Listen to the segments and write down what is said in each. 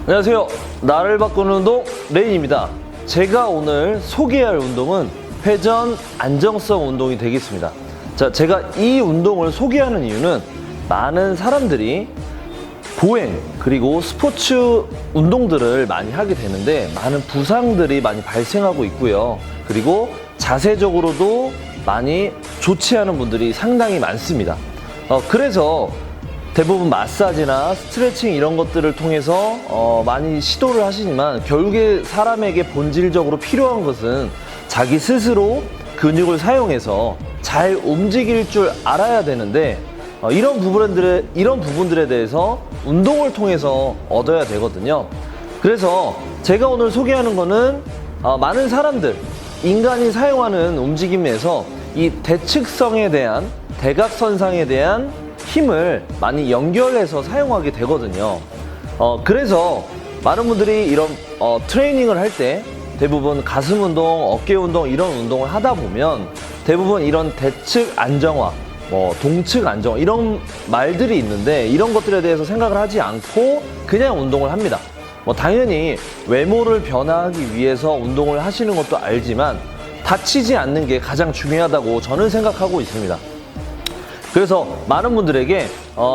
안녕하세요. 나를 바꾸는 운동 레인입니다. 제가 오늘 소개할 운동은 회전 안정성 운동이 되겠습니다. 자, 제가 이 운동을 소개하는 이유는 많은 사람들이 보행 그리고 스포츠 운동들을 많이 하게 되는데 많은 부상들이 많이 발생하고 있고요. 그리고 자세적으로도 많이 좋지 않은 분들이 상당히 많습니다. 그래서 대부분 마사지나 스트레칭 이런 것들을 통해서 많이 시도를 하시지만 결국에 사람에게 본질적으로 필요한 것은 자기 스스로 근육을 사용해서 잘 움직일 줄 알아야 되는데 이런 부분들에 대해서 운동을 통해서 얻어야 되거든요. 그래서 제가 오늘 소개하는 거는 많은 사람들, 인간이 사용하는 움직임에서 이 대측성에 대한, 대각선상에 대한 힘을 많이 연결해서 사용하게 되거든요. 그래서 많은 분들이 이런 트레이닝을 할 때 대부분 가슴 운동, 어깨 운동 이런 운동을 하다 보면 대부분 이런 대측 안정화, 동측 안정화 이런 말들이 있는데 이런 것들에 대해서 생각을 하지 않고 그냥 운동을 합니다. 당연히 외모를 변화하기 위해서 운동을 하시는 것도 알지만 다치지 않는 게 가장 중요하다고 저는 생각하고 있습니다. 그래서 많은 분들에게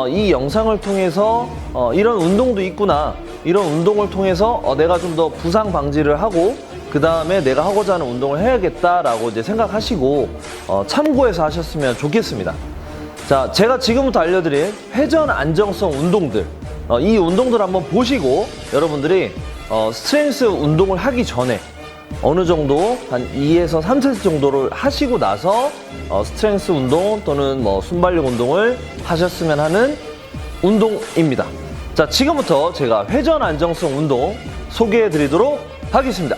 이 영상을 통해서 이런 운동도 있구나, 이런 운동을 통해서 내가 좀 더 부상 방지를 하고 그 다음에 내가 하고자 하는 운동을 해야겠다라고 이제 생각하시고 참고해서 하셨으면 좋겠습니다. 자, 제가 지금부터 알려드릴 회전 안정성 운동들, 이 운동들 한번 보시고 여러분들이 스트렝스 운동을 하기 전에 어느 정도 한 2에서 3세트 정도를 하시고 나서 스트렝스 운동 또는 순발력 운동을 하셨으면 하는 운동입니다. 자, 지금부터 제가 회전 안정성 운동 소개해 드리도록 하겠습니다.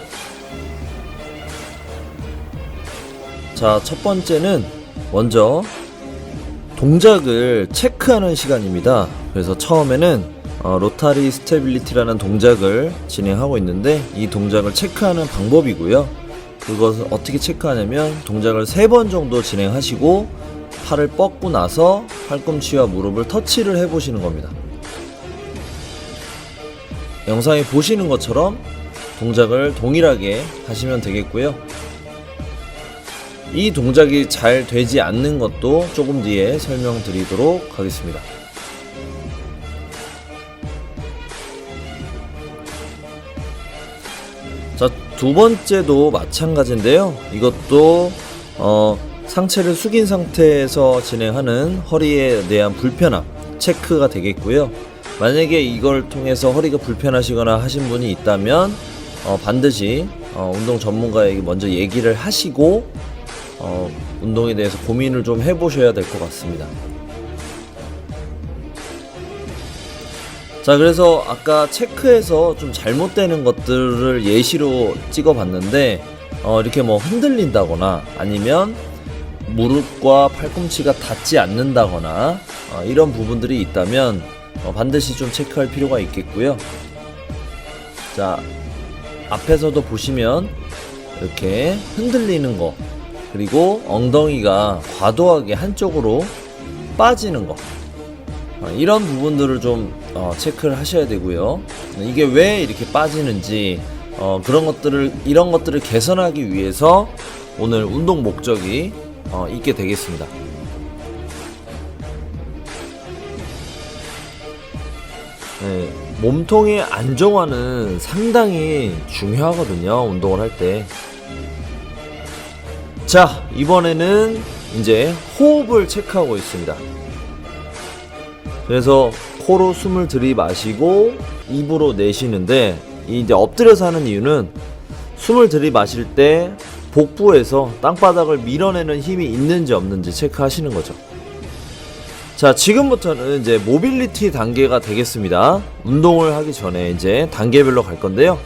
자, 첫 번째는 먼저 동작을 체크하는 시간입니다. 그래서 처음에는 로타리 스테빌리티라는 동작을 진행하고 있는데 이 동작을 체크하는 방법이고요. 그것을 어떻게 체크하냐면 동작을 3번 정도 진행하시고 팔을 뻗고 나서 팔꿈치와 무릎을 터치를 해보시는 겁니다. 영상에 보시는 것처럼 동작을 동일하게 하시면 되겠고요. 이 동작이 잘 되지 않는 것도 조금 뒤에 설명드리도록 하겠습니다. 자, 두 번째도 마찬가지인데요. 이것도 상체를 숙인 상태에서 진행하는 허리에 대한 불편함 체크가 되겠고요. 만약에 이걸 통해서 허리가 불편하시거나 하신 분이 있다면 반드시 운동 전문가에게 먼저 얘기를 하시고 운동에 대해서 고민을 좀 해보셔야 될 것 같습니다. 자, 그래서 아까 체크해서 좀 잘못되는 것들을 예시로 찍어봤는데 이렇게 흔들린다거나 아니면 무릎과 팔꿈치가 닿지 않는다거나 이런 부분들이 있다면 반드시 좀 체크할 필요가 있겠고요. 자, 앞에서도 보시면 이렇게 흔들리는 거, 그리고 엉덩이가 과도하게 한쪽으로 빠지는 거, 이런 부분들을 좀 체크를 하셔야 되고요. 이게 왜 이렇게 빠지는지 이런 것들을 개선하기 위해서 오늘 운동 목적이 있게 되겠습니다. 네, 몸통의 안정화는 상당히 중요하거든요, 운동을 할 때. 자, 이번에는 이제 호흡을 체크하고 있습니다. 그래서 코로 숨을 들이마시고 입으로 내쉬는데 이제 엎드려서 하는 이유는 숨을 들이마실 때 복부에서 땅바닥을 밀어내는 힘이 있는지 없는지 체크하시는 거죠. 자, 지금부터는 이제 모빌리티 단계가 되겠습니다. 운동을 하기 전에 이제 단계별로 갈 건데요.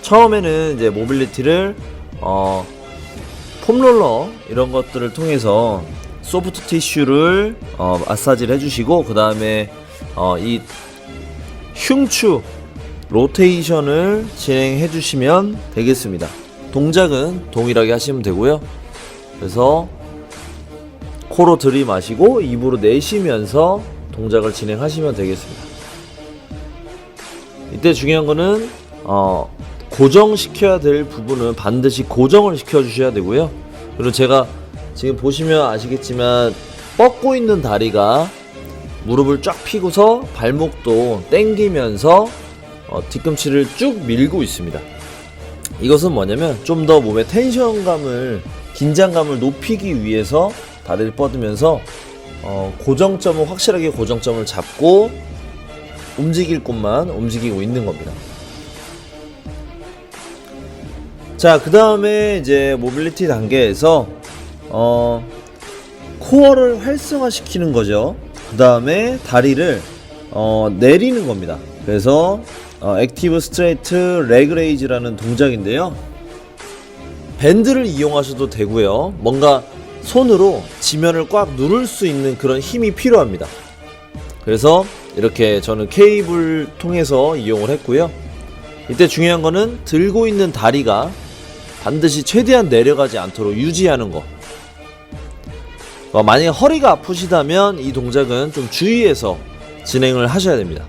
처음에는 이제 모빌리티를 폼롤러 이런 것들을 통해서 소프트 티슈를 마사지를 해주시고 그 다음에 이 흉추 로테이션을 진행해 주시면 되겠습니다. 동작은 동일하게 하시면 되고요. 그래서 코로 들이마시고 입으로 내쉬면서 동작을 진행하시면 되겠습니다. 이때 중요한 거는 고정시켜야 될 부분은 반드시 고정을 시켜 주셔야 되고요. 그리고 제가 지금 보시면 아시겠지만 뻗고 있는 다리가 무릎을 쫙 펴고서 발목도 당기면서 뒤꿈치를 쭉 밀고 있습니다. 이것은 뭐냐면 좀 더 몸의 텐션감을, 긴장감을 높이기 위해서 다리를 뻗으면서 고정점을, 확실하게 고정점을 잡고 움직일 곳만 움직이고 있는 겁니다. 자, 그 다음에 이제 모빌리티 단계에서 코어를 활성화시키는 거죠. 그 다음에 다리를 내리는 겁니다. 그래서 액티브 스트레이트 레그 레이즈라는 동작인데요. 밴드를 이용하셔도 되고요. 뭔가 손으로 지면을 꽉 누를 수 있는 그런 힘이 필요합니다. 그래서 이렇게 저는 케이블 통해서 이용을 했고요. 이때 중요한 거는 들고 있는 다리가 반드시 최대한 내려가지 않도록 유지하는 거. 만약에 허리가 아프시다면 이 동작은 좀 주의해서 진행을 하셔야 됩니다.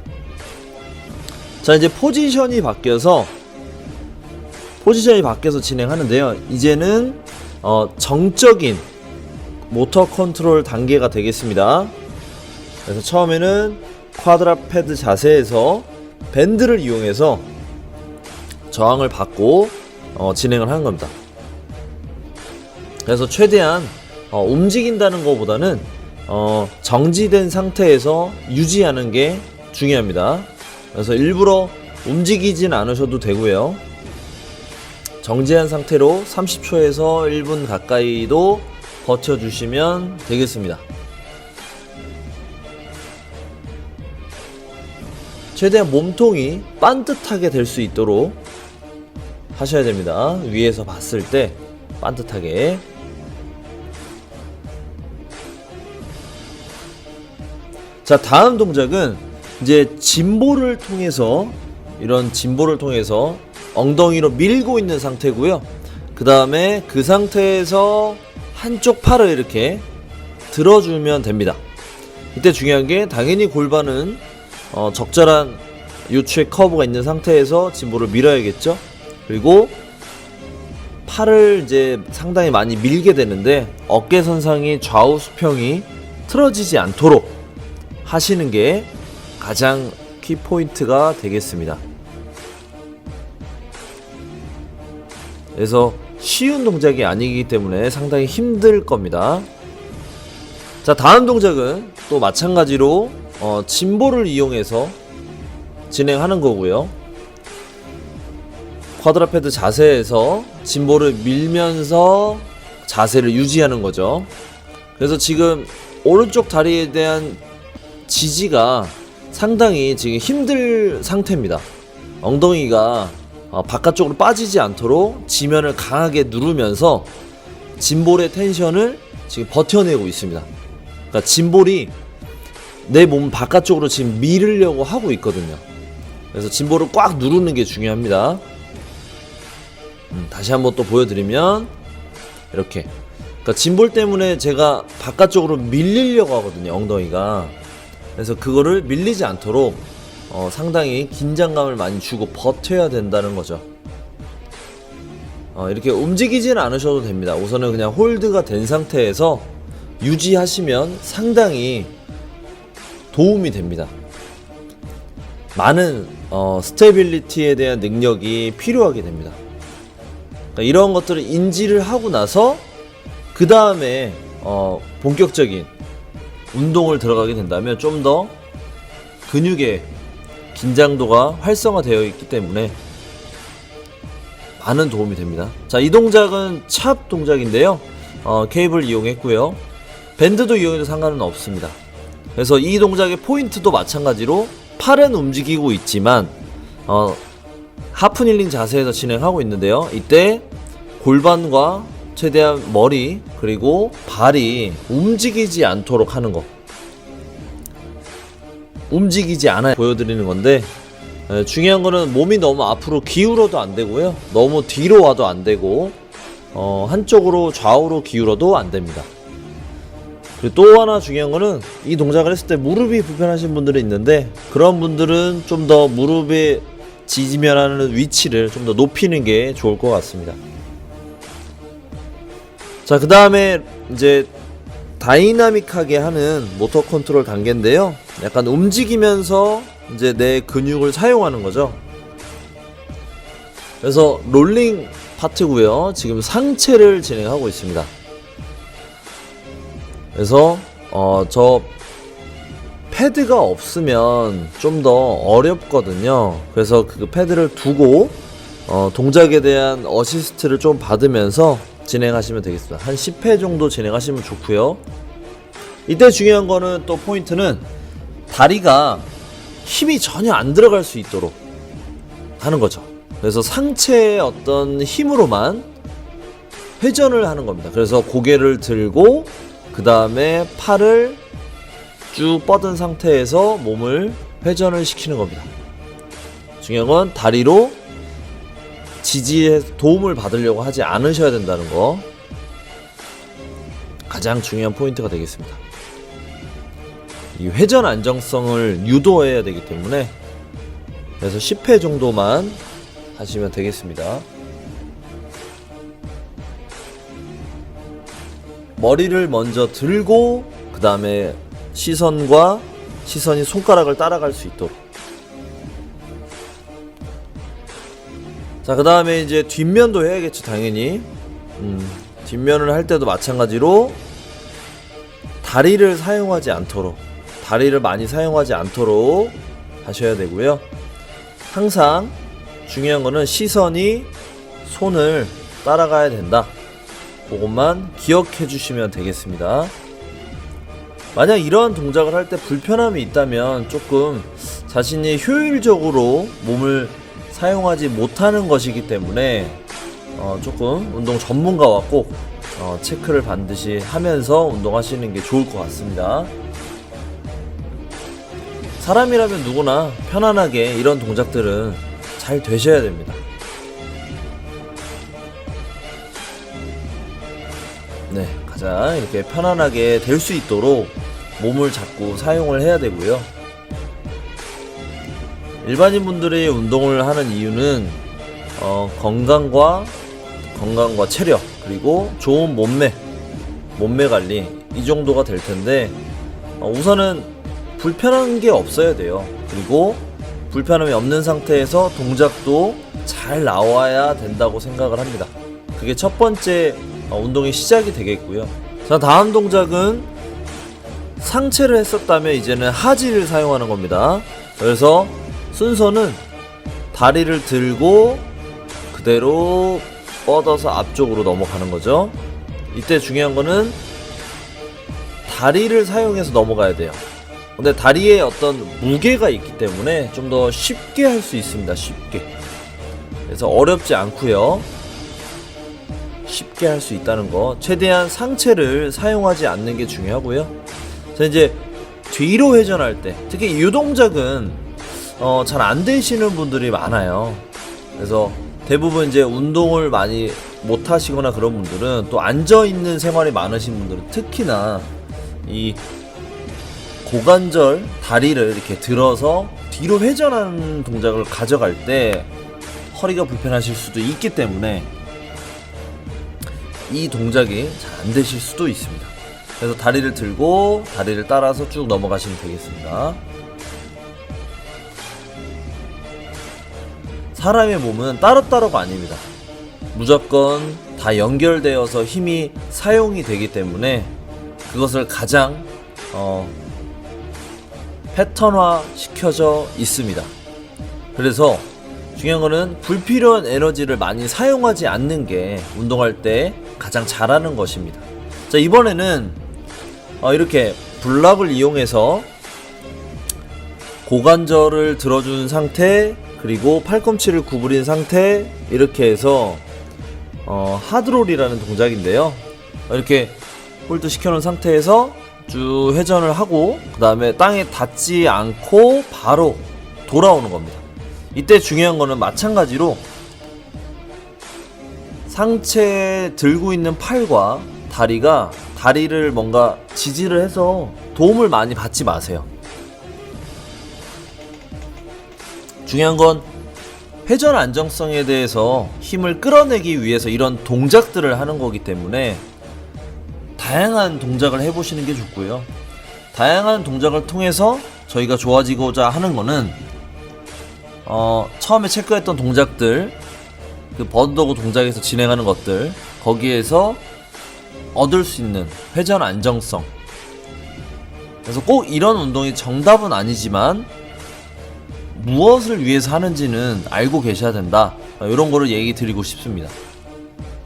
자, 이제 포지션이 바뀌어서 진행하는데요. 이제는 정적인 모터 컨트롤 단계가 되겠습니다. 그래서 처음에는 쿼드라페드 자세에서 밴드를 이용해서 저항을 받고 진행을 하는 겁니다. 그래서 최대한 움직인다는 것보다는 정지된 상태에서 유지하는 게 중요합니다. 그래서 일부러 움직이진 않으셔도 되고요. 정지한 상태로 30초에서 1분 가까이도 버텨주시면 되겠습니다. 최대한 몸통이 반듯하게 될 수 있도록 하셔야 됩니다. 위에서 봤을 때 반듯하게. 자, 다음 동작은 이제 짐볼을 통해서, 이런 짐볼을 통해서 엉덩이로 밀고 있는 상태고요. 그 다음에 그 상태에서 한쪽 팔을 이렇게 들어주면 됩니다. 이때 중요한 게 당연히 골반은 적절한 요추의 커브가 있는 상태에서 짐볼을 밀어야겠죠. 그리고 팔을 이제 상당히 많이 밀게 되는데 어깨선상이 좌우 수평이 틀어지지 않도록 하시는 게 가장 키포인트가 되겠습니다. 그래서 쉬운 동작이 아니기 때문에 상당히 힘들 겁니다. 자, 다음 동작은 또 마찬가지로 짐볼을 이용해서 진행하는 거고요. 쿼드라페드 자세에서 짐볼을 밀면서 자세를 유지하는 거죠. 그래서 지금 오른쪽 다리에 대한 지지가 상당히 지금 힘들 상태입니다. 엉덩이가 바깥쪽으로 빠지지 않도록 지면을 강하게 누르면서 짐볼의 텐션을 지금 버텨내고 있습니다. 그러니까 짐볼이 내 몸 바깥쪽으로 지금 밀으려고 하고 있거든요. 그래서 짐볼을 꽉 누르는 게 중요합니다. 다시 한번 또 보여드리면 이렇게, 그러니까 짐볼 때문에 제가 바깥쪽으로 밀리려고 하거든요, 엉덩이가. 그래서 그거를 밀리지 않도록 상당히 긴장감을 많이 주고 버텨야 된다는 거죠. 이렇게 움직이지는 않으셔도 됩니다. 우선은 그냥 홀드가 된 상태에서 유지하시면 상당히 도움이 됩니다. 많은 스테빌리티에 대한 능력이 필요하게 됩니다. 그러니까 이런 것들을 인지를 하고 나서 그 다음에 본격적인 운동을 들어가게 된다면 좀 더 근육의 긴장도가 활성화되어 있기 때문에 많은 도움이 됩니다. 자, 이 동작은 찹 동작인데요. 케이블 이용했고요. 밴드도 이용해도 상관은 없습니다. 그래서 이 동작의 포인트도 마찬가지로 팔은 움직이고 있지만 하프닐링 자세에서 진행하고 있는데요. 이때 골반과 최대한 머리 그리고 발이 움직이지 않도록 하는 거, 움직이지 않아야 보여드리는 건데, 중요한 거는 몸이 너무 앞으로 기울어도 안 되고요, 너무 뒤로 와도 안 되고, 한쪽으로 좌우로 기울어도 안 됩니다. 그리고 또 하나 중요한 거는 이 동작을 했을 때 무릎이 불편하신 분들이 있는데, 그런 분들은 좀 더 무릎의 지지면 하는 위치를 좀 더 높이는 게 좋을 것 같습니다. 자, 그 다음에 이제 다이나믹하게 하는 모터 컨트롤 단계인데요. 약간 움직이면서 이제 내 근육을 사용하는 거죠. 그래서 롤링 파트고요. 지금 상체를 진행하고 있습니다. 그래서 저 패드가 없으면 좀 더 어렵거든요. 그래서 그 패드를 두고 동작에 대한 어시스트를 좀 받으면서 진행하시면 되겠습니다. 한 10회 정도 진행하시면 좋고요. 이때 중요한 거는 또 포인트는 다리가 힘이 전혀 안 들어갈 수 있도록 하는 거죠. 그래서 상체의 어떤 힘으로만 회전을 하는 겁니다. 그래서 고개를 들고 그 다음에 팔을 쭉 뻗은 상태에서 몸을 회전을 시키는 겁니다. 중요한 건 다리로 지지에 도움을 받으려고 하지 않으셔야 된다는 거, 가장 중요한 포인트가 되겠습니다. 이 회전 안정성을 유도해야 되기 때문에, 그래서 10회 정도만 하시면 되겠습니다. 머리를 먼저 들고 그 다음에 시선이 손가락을 따라갈 수 있도록. 자, 그 다음에 이제 뒷면도 해야겠죠, 당연히. 뒷면을 할 때도 마찬가지로 다리를 많이 사용하지 않도록 하셔야 되고요. 항상 중요한 거는 시선이 손을 따라가야 된다. 그것만 기억해 주시면 되겠습니다. 만약 이러한 동작을 할 때 불편함이 있다면 조금 자신이 효율적으로 몸을 사용하지 못하는 것이기 때문에 조금 운동 전문가와 꼭 체크를 반드시 하면서 운동하시는 게 좋을 것 같습니다. 사람이라면 누구나 편안하게 이런 동작들은 잘 되셔야 됩니다. 네, 가장 이렇게 편안하게 될 수 있도록 몸을 자꾸 사용을 해야 되고요. 일반인 분들이 운동을 하는 이유는 건강과 체력, 그리고 좋은 몸매 관리, 이 정도가 될 텐데, 우선은 불편한 게 없어야 돼요. 그리고 불편함이 없는 상태에서 동작도 잘 나와야 된다고 생각을 합니다. 그게 첫 번째 운동의 시작이 되겠고요. 자, 다음 동작은 상체를 했었다면 이제는 하지를 사용하는 겁니다. 그래서 순서는 다리를 들고 그대로 뻗어서 앞쪽으로 넘어가는 거죠. 이때 중요한 거는 다리를 사용해서 넘어가야 돼요. 근데 다리에 어떤 무게가 있기 때문에 좀 더 쉽게 할 수 있습니다. 쉽게. 그래서 어렵지 않고요. 쉽게 할 수 있다는 거, 최대한 상체를 사용하지 않는 게 중요하고요. 자, 이제 뒤로 회전할 때, 특히 이 동작은 잘 안 되시는 분들이 많아요. 그래서 대부분 이제 운동을 많이 못 하시거나 그런 분들은, 또 앉아 있는 생활이 많으신 분들은 특히나 이 고관절 다리를 이렇게 들어서 뒤로 회전하는 동작을 가져갈 때 허리가 불편하실 수도 있기 때문에 이 동작이 잘 안 되실 수도 있습니다. 그래서 다리를 들고 다리를 따라서 쭉 넘어가시면 되겠습니다. 사람의 몸은 따로따로가 아닙니다. 무조건 다 연결되어서 힘이 사용이 되기 때문에 그것을 가장 패턴화 시켜져 있습니다. 그래서 중요한 거는 불필요한 에너지를 많이 사용하지 않는 게 운동할 때 가장 잘하는 것입니다. 자, 이번에는 이렇게 블락을 이용해서 고관절을 들어준 상태, 그리고 팔꿈치를 구부린 상태, 이렇게 해서 하드롤이라는 동작인데요. 이렇게 홀드 시켜놓은 상태에서 쭉 회전을 하고 그 다음에 땅에 닿지 않고 바로 돌아오는 겁니다. 이때 중요한 거는 마찬가지로 상체에 들고 있는 팔과 다리를 뭔가 지지를 해서 도움을 많이 받지 마세요. 중요한 건 회전 안정성에 대해서 힘을 끌어내기 위해서 이런 동작들을 하는 거기 때문에 다양한 동작을 해보시는 게 좋고요. 다양한 동작을 통해서 저희가 좋아지고자 하는 거는 처음에 체크했던 동작들, 그 버드도그 동작에서 진행하는 것들, 거기에서 얻을 수 있는 회전 안정성. 그래서 꼭 이런 운동이 정답은 아니지만 무엇을 위해서 하는지는 알고 계셔야 된다, 이런 거를 얘기 드리고 싶습니다.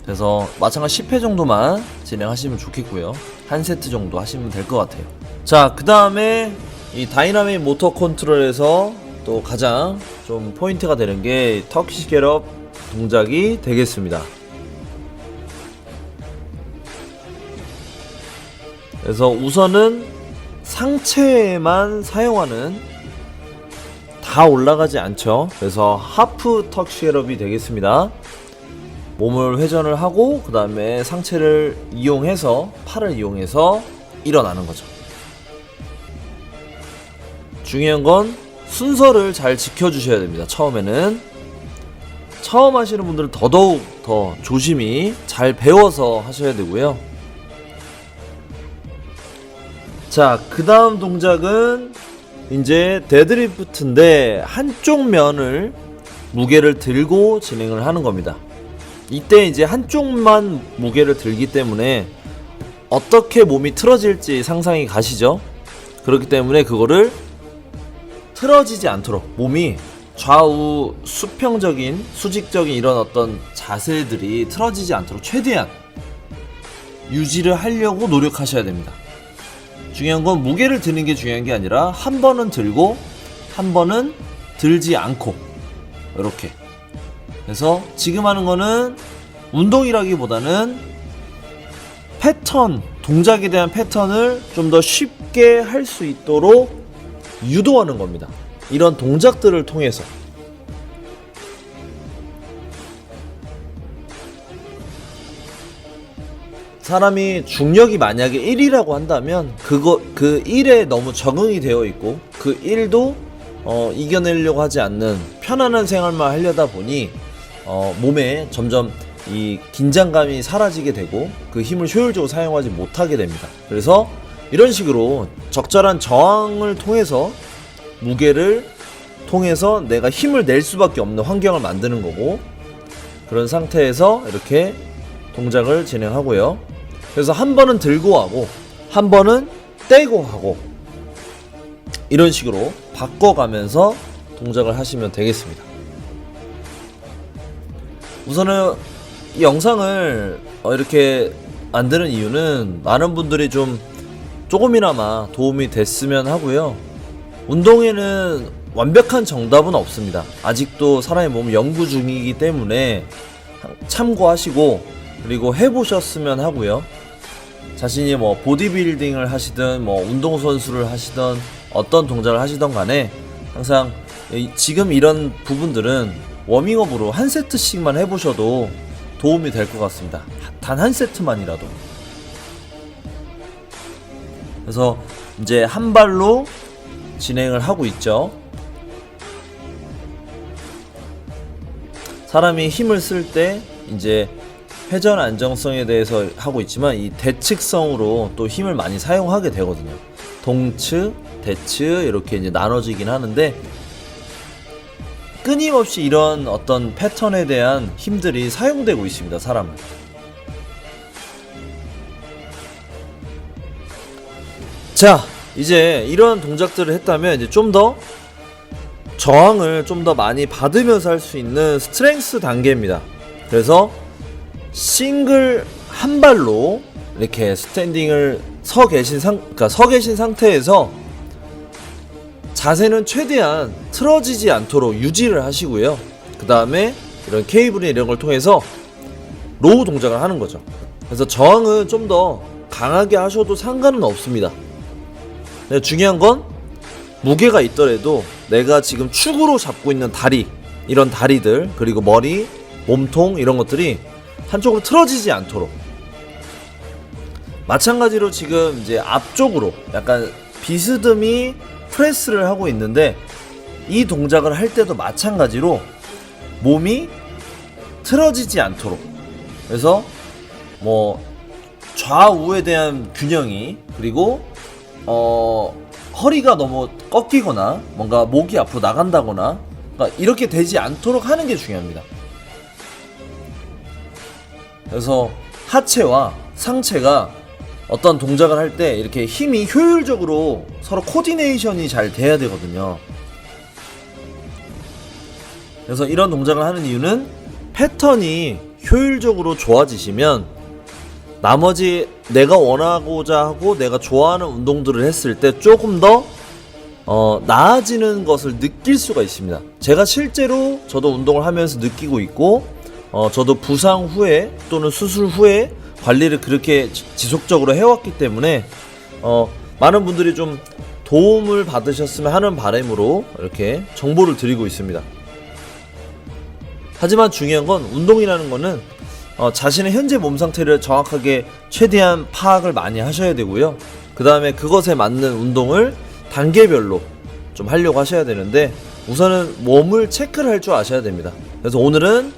그래서 마찬가지 10회 정도만 진행하시면 좋겠고요. 한 세트 정도 하시면 될 것 같아요. 자, 그 다음에 이 다이나믹 모터 컨트롤에서 또 가장 좀 포인트가 되는 게 터키시 겟업 동작이 되겠습니다. 그래서 우선은 상체만 사용하는, 다 올라가지 않죠. 그래서 하프 터키시 겟업이 되겠습니다. 몸을 회전을 하고 그 다음에 상체를 이용해서, 팔을 이용해서 일어나는 거죠. 중요한 건 순서를 잘 지켜주셔야 됩니다. 처음에는. 처음 하시는 분들은 더더욱 더 조심히 잘 배워서 하셔야 되고요. 자, 그 다음 동작은 이제 데드리프트인데 한쪽 면을 무게를 들고 진행을 하는 겁니다. 이때 이제 한쪽만 무게를 들기 때문에 어떻게 몸이 틀어질지 상상이 가시죠? 그렇기 때문에 그거를 틀어지지 않도록 몸이 좌우 수평적인, 수직적인 이런 어떤 자세들이 틀어지지 않도록 최대한 유지를 하려고 노력하셔야 됩니다. 중요한 건 무게를 드는 게 중요한 게 아니라 한 번은 들고 한 번은 들지 않고, 이렇게. 그래서 지금 하는 거는 운동이라기보다는 패턴, 동작에 대한 패턴을 좀 더 쉽게 할 수 있도록 유도하는 겁니다. 이런 동작들을 통해서. 사람이 중력이 만약에 1이라고 한다면 그 1에 너무 적응이 되어 있고 그 1도 이겨내려고 하지 않는 편안한 생활만 하려다 보니 몸에 점점 이 긴장감이 사라지게 되고 그 힘을 효율적으로 사용하지 못하게 됩니다. 그래서 이런 식으로 적절한 저항을 통해서, 무게를 통해서 내가 힘을 낼 수밖에 없는 환경을 만드는 거고, 그런 상태에서 이렇게 동작을 진행하고요. 그래서 한 번은 들고 하고 한 번은 떼고 하고, 이런 식으로 바꿔가면서 동작을 하시면 되겠습니다. 우선은 이 영상을 이렇게 만드는 이유는 많은 분들이 조금이나마 도움이 됐으면 하고요. 운동에는 완벽한 정답은 없습니다. 아직도 사람의 몸은 연구 중이기 때문에 참고하시고, 그리고 해보셨으면 하고요. 자신이 뭐 보디빌딩을 하시든 뭐 운동선수를 하시든 어떤 동작을 하시던 간에 항상 지금 이런 부분들은 워밍업으로 한 세트씩만 해보셔도 도움이 될 것 같습니다. 단 한 세트만이라도. 그래서 이제 한 발로 진행을 하고 있죠. 사람이 힘을 쓸 때 이제 회전 안정성에 대해서 하고 있지만 이 대측성으로 또 힘을 많이 사용하게 되거든요. 동측, 대측 이렇게 이제 나눠지긴 하는데 끊임없이 이런 어떤 패턴에 대한 힘들이 사용되고 있습니다, 사람은. 자, 이제 이런 동작들을 했다면 이제 좀 더 저항을 좀 더 많이 받으면서 할 수 있는 스트렝스 단계입니다. 그래서 싱글 한 발로 이렇게 스탠딩을 서 계신 상태에서 자세는 최대한 틀어지지 않도록 유지를 하시고요. 그 다음에 이런 케이블이나 이런 걸 통해서 로우 동작을 하는 거죠. 그래서 저항은 좀 더 강하게 하셔도 상관은 없습니다. 근데 중요한 건 무게가 있더라도 내가 지금 축으로 잡고 있는 다리, 이런 다리들, 그리고 머리, 몸통 이런 것들이 한쪽으로 틀어지지 않도록. 마찬가지로 지금 이제 앞쪽으로 약간 비스듬히 프레스를 하고 있는데 이 동작을 할 때도 마찬가지로 몸이 틀어지지 않도록, 그래서 뭐 좌우에 대한 균형이, 그리고 허리가 너무 꺾이거나 뭔가 목이 앞으로 나간다거나, 그러니까 이렇게 되지 않도록 하는 게 중요합니다. 그래서 하체와 상체가 어떤 동작을 할 때 이렇게 힘이 효율적으로 서로 코디네이션이 잘 돼야 되거든요. 그래서 이런 동작을 하는 이유는 패턴이 효율적으로 좋아지시면 나머지 내가 원하고자 하고 내가 좋아하는 운동들을 했을 때 조금 더 나아지는 것을 느낄 수가 있습니다. 제가 실제로 저도 운동을 하면서 느끼고 있고, 저도 부상 후에 또는 수술 후에 관리를 그렇게 지속적으로 해왔기 때문에 많은 분들이 좀 도움을 받으셨으면 하는 바람으로 이렇게 정보를 드리고 있습니다. 하지만 중요한 건, 운동이라는 거는 자신의 현재 몸 상태를 정확하게 최대한 파악을 많이 하셔야 되고요. 그 다음에 그것에 맞는 운동을 단계별로 좀 하려고 하셔야 되는데, 우선은 몸을 체크를 할 줄 아셔야 됩니다. 그래서 오늘은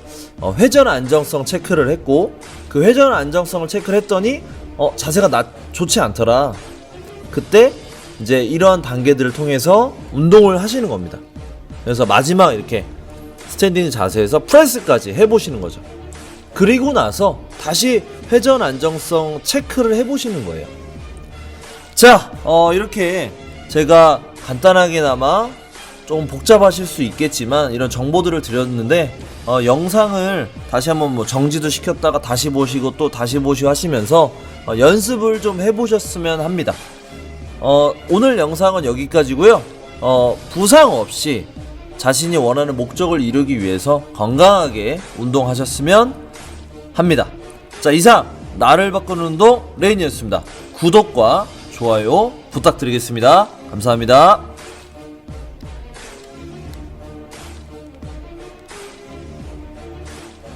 회전 안정성 체크를 했고, 그 회전 안정성을 체크를 했더니 자세가 좋지 않더라. 그때 이제 이러한 단계들을 통해서 운동을 하시는 겁니다. 그래서 마지막 이렇게 스탠딩 자세에서 프레스까지 해보시는 거죠. 그리고 나서 다시 회전 안정성 체크를 해보시는 거예요. 자, 이렇게 제가 간단하게나마 좀 복잡하실 수 있겠지만 이런 정보들을 드렸는데, 영상을 다시 한번 뭐 정지도 시켰다가 다시 보시고 또 다시 보시고 하시면서 연습을 좀 해보셨으면 합니다. 오늘 영상은 여기까지고요. 부상 없이 자신이 원하는 목적을 이루기 위해서 건강하게 운동하셨으면 합니다. 자, 이상 나를 바꾸는 운동 레인이었습니다. 구독과 좋아요 부탁드리겠습니다. 감사합니다.